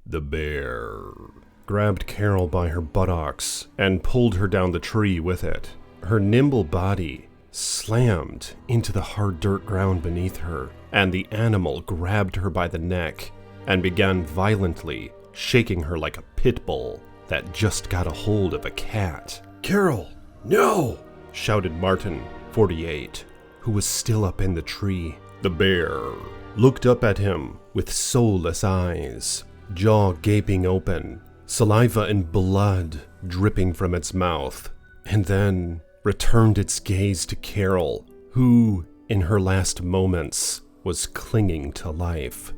The bear grabbed Carol by her buttocks and pulled her down the tree with it. Her nimble body slammed into the hard dirt ground beneath her, and the animal grabbed her by the neck and began violently shaking her like a pit bull that just got a hold of a cat. "Carol, no!" shouted Martin, 48, who was still up in the tree. The bear looked up at him with soulless eyes, jaw gaping open, saliva and blood dripping from its mouth, and then returned its gaze to Carol, who, in her last moments, was clinging to life.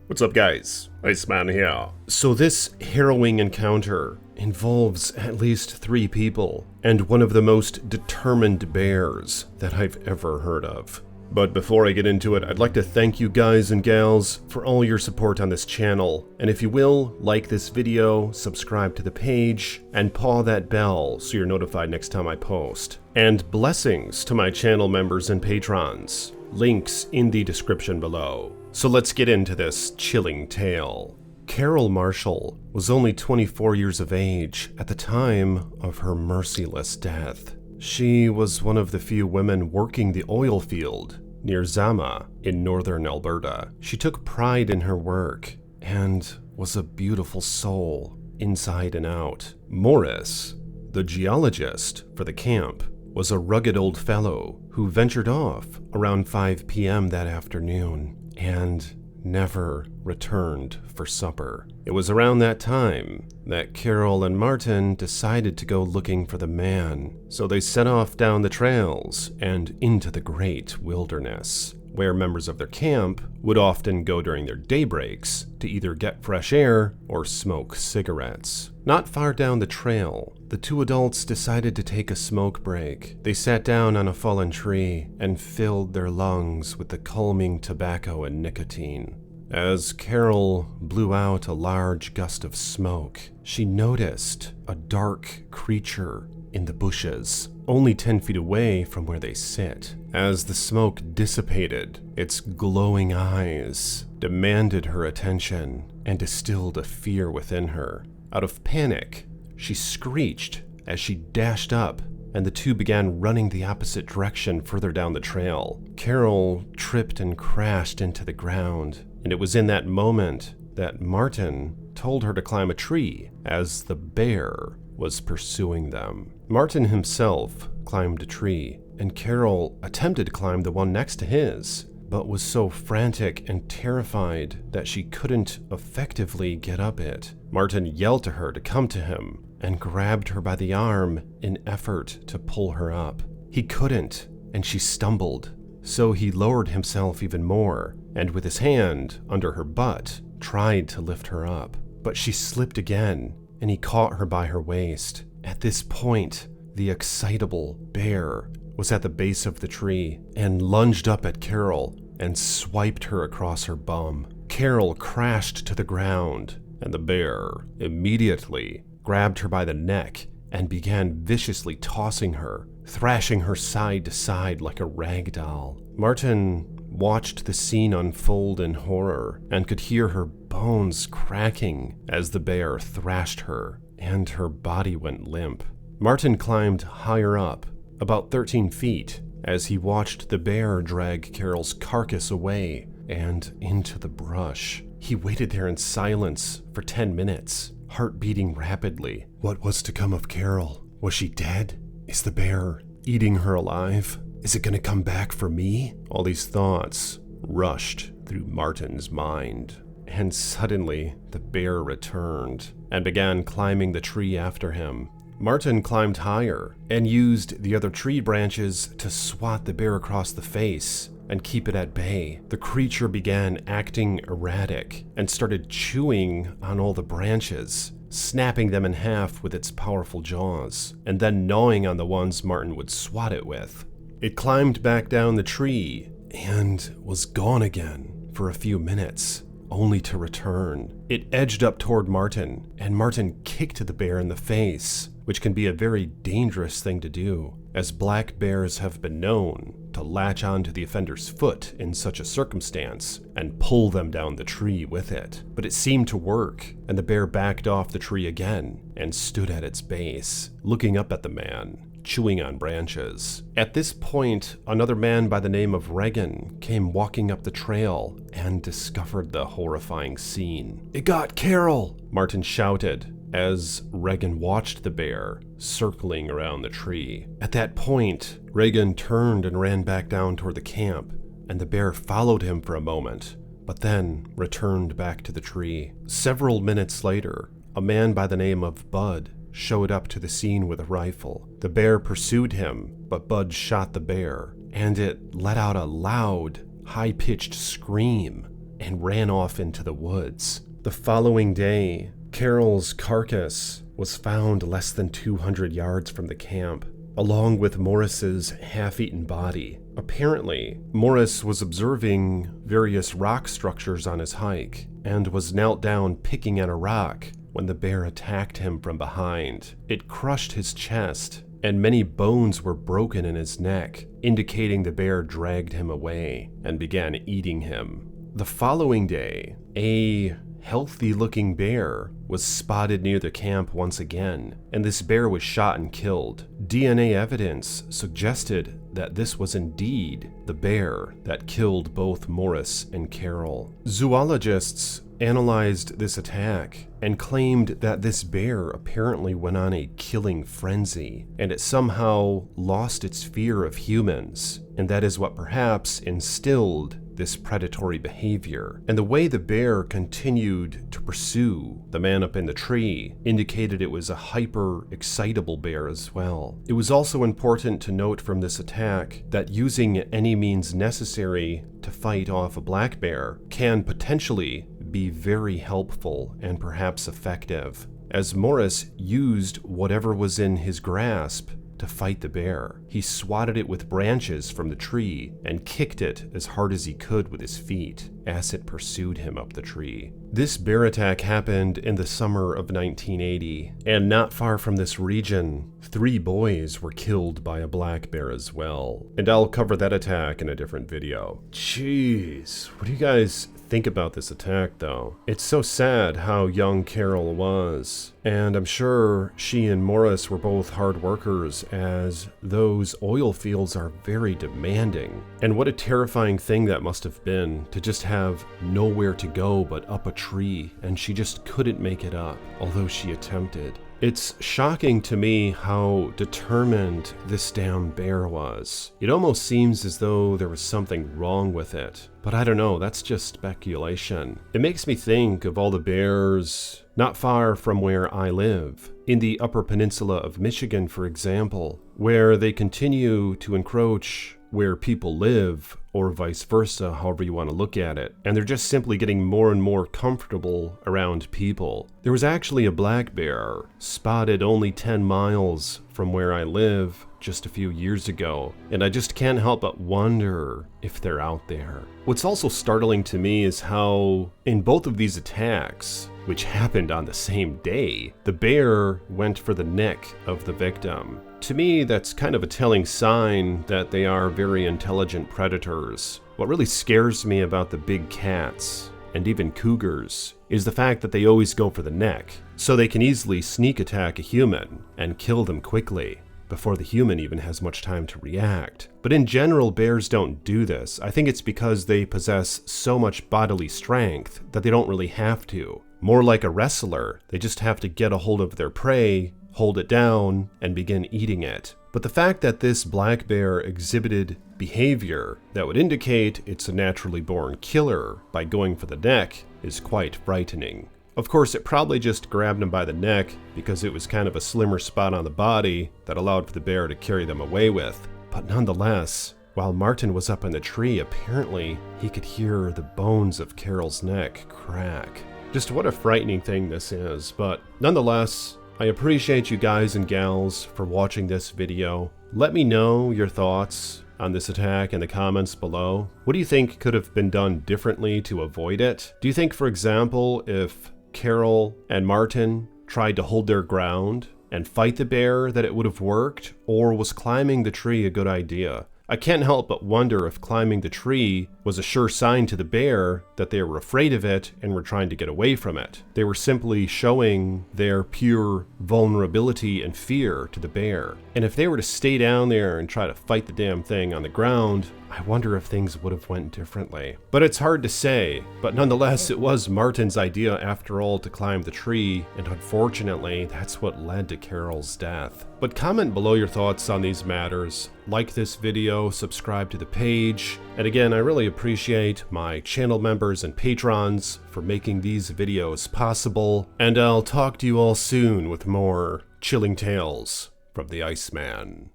"What's up, guys? Iceman here." So this harrowing encounter involves at least 3 people, and one of the most determined bears that I've ever heard of. But before I get into it, I'd like to thank you guys and gals for all your support on this channel. And if you will, like this video, subscribe to the page, and paw that bell so you're notified next time I post. And blessings to my channel members and patrons. Links in the description below. So let's get into this chilling tale. Carol Marshall was only 24 years of age at the time of her merciless death. She was one of the few women working the oil field near Zama in northern Alberta. She took pride in her work and was a beautiful soul inside and out. Morris, the geologist for the camp, was a rugged old fellow who ventured off around 5 p.m. that afternoon and never returned for supper. It was around that time that Carol and Martin decided to go looking for the man, so they set off down the trails and into the great wilderness, where members of their camp would often go during their daybreaks to either get fresh air or smoke cigarettes. Not far down the trail, the 2 adults decided to take a smoke break. They sat down on a fallen tree and filled their lungs with the calming tobacco and nicotine. As Carol blew out a large gust of smoke, she noticed a dark creature in the bushes, only 10 feet away from where they sit. As the smoke dissipated, its glowing eyes demanded her attention and distilled a fear within her. Out of panic, she screeched as she dashed up, and the 2 began running the opposite direction further down the trail. Carol tripped and crashed into the ground, and it was in that moment that Martin told her to climb a tree as the bear was pursuing them. Martin himself climbed a tree, and Carol attempted to climb the one next to his, but was so frantic and terrified that she couldn't effectively get up it. Martin yelled to her to come to him and grabbed her by the arm in effort to pull her up. He couldn't, and she stumbled, so he lowered himself even more, and with his hand under her butt, tried to lift her up. But she slipped again, and he caught her by her waist. At this point, the excitable bear was at the base of the tree and lunged up at Carol and swiped her across her bum. Carol crashed to the ground, and the bear immediately grabbed her by the neck and began viciously tossing her, thrashing her side to side like a rag doll. Martin watched the scene unfold in horror and could hear her bones cracking as the bear thrashed her, and her body went limp. Martin climbed higher up, about 13 feet, as he watched the bear drag Carol's carcass away and into the brush. He waited there in silence for 10 minutes, heart beating rapidly. What was to come of Carol? Was she dead? Is the bear eating her alive? Is it gonna come back for me? All these thoughts rushed through Martin's mind, and suddenly the bear returned and began climbing the tree after him. Martin climbed higher and used the other tree branches to swat the bear across the face and keep it at bay. The creature began acting erratic and started chewing on all the branches, snapping them in half with its powerful jaws, and then gnawing on the ones Martin would swat it with. It climbed back down the tree and was gone again for a few minutes, only to return. It edged up toward Martin, and Martin kicked the bear in the face, which can be a very dangerous thing to do, as black bears have been known to latch onto the offender's foot in such a circumstance and pull them down the tree with it. But it seemed to work, and the bear backed off the tree again and stood at its base, looking up at the man, chewing on branches. At this point, another man by the name of Regan came walking up the trail and discovered the horrifying scene. "It got Carol!" Martin shouted as Regan watched the bear circling around the tree. At that point, Regan turned and ran back down toward the camp, and the bear followed him for a moment, but then returned back to the tree. Several minutes later, a man by the name of Bud showed up to the scene with a rifle. The bear pursued him, but Bud shot the bear, and it let out a loud, high-pitched scream and ran off into the woods. The following day, Carol's carcass was found less than 200 yards from the camp, along with Morris's half-eaten body. Apparently, Morris was observing various rock structures on his hike and was knelt down picking at a rock when the bear attacked him from behind. It crushed his chest, and many bones were broken in his neck, indicating the bear dragged him away and began eating him. The following day, a healthy-looking bear was spotted near the camp once again, and this bear was shot and killed. DNA evidence suggested that this was indeed the bear that killed both Morris and Carol. Zoologists analyzed this attack and claimed that this bear apparently went on a killing frenzy, and it somehow lost its fear of humans, and that is what perhaps instilled this predatory behavior. And the way the bear continued to pursue the man up in the tree indicated it was a hyper-excitable bear as well. It was also important to note from this attack that using any means necessary to fight off a black bear can potentially be very helpful and perhaps effective, as Morris used whatever was in his grasp to fight the bear. He swatted it with branches from the tree and kicked it as hard as he could with his feet as it pursued him up the tree. This bear attack happened in the summer of 1980, and not far from this region, 3 boys were killed by a black bear as well. And I'll cover that attack in a different video. Jeez, what do you guys think about this attack though? It's so sad how young Carol was, and I'm sure she and Morris were both hard workers, as those oil fields are very demanding. And what a terrifying thing that must have been to just have nowhere to go but up a tree, and she just couldn't make it up, although she attempted. It's shocking to me how determined this damn bear was. It almost seems as though there was something wrong with it. But I don't know, that's just speculation. It makes me think of all the bears not far from where I live, in the Upper Peninsula of Michigan, for example, where they continue to encroach where people live, or vice versa, however you want to look at it. And they're just simply getting more and more comfortable around people. There was actually a black bear spotted only 10 miles from where I live just a few years ago, and I just can't help but wonder if they're out there. What's also startling to me is how in both of these attacks, which happened on the same day, the bear went for the neck of the victim. To me, that's kind of a telling sign that they are very intelligent predators. What really scares me about the big cats, and even cougars, is the fact that they always go for the neck, so they can easily sneak attack a human and kill them quickly, before the human even has much time to react. But in general, bears don't do this. I think it's because they possess so much bodily strength that they don't really have to. More like a wrestler, they just have to get a hold of their prey, hold it down, and begin eating it. But the fact that this black bear exhibited behavior that would indicate it's a naturally born killer by going for the neck is quite frightening. Of course, it probably just grabbed him by the neck because it was kind of a slimmer spot on the body that allowed for the bear to carry them away with. But nonetheless, while Martin was up in the tree, apparently he could hear the bones of Carol's neck crack. Just what a frightening thing this is, but nonetheless, I appreciate you guys and gals for watching this video. Let me know your thoughts on this attack in the comments below. What do you think could have been done differently to avoid it? Do you think, for example, if Carol and Martin tried to hold their ground and fight the bear, that it would have worked? Or was climbing the tree a good idea? I can't help but wonder if climbing the tree was a sure sign to the bear that they were afraid of it and were trying to get away from it. They were simply showing their pure vulnerability and fear to the bear. And if they were to stay down there and try to fight the damn thing on the ground, I wonder if things would have went differently. But it's hard to say. But nonetheless, it was Martin's idea after all to climb the tree, and unfortunately, that's what led to Carol's death. But comment below your thoughts on these matters. Like this video, subscribe to the page, and again, I really appreciate my channel members and patrons for making these videos possible, and I'll talk to you all soon with more chilling tales from the Iceman.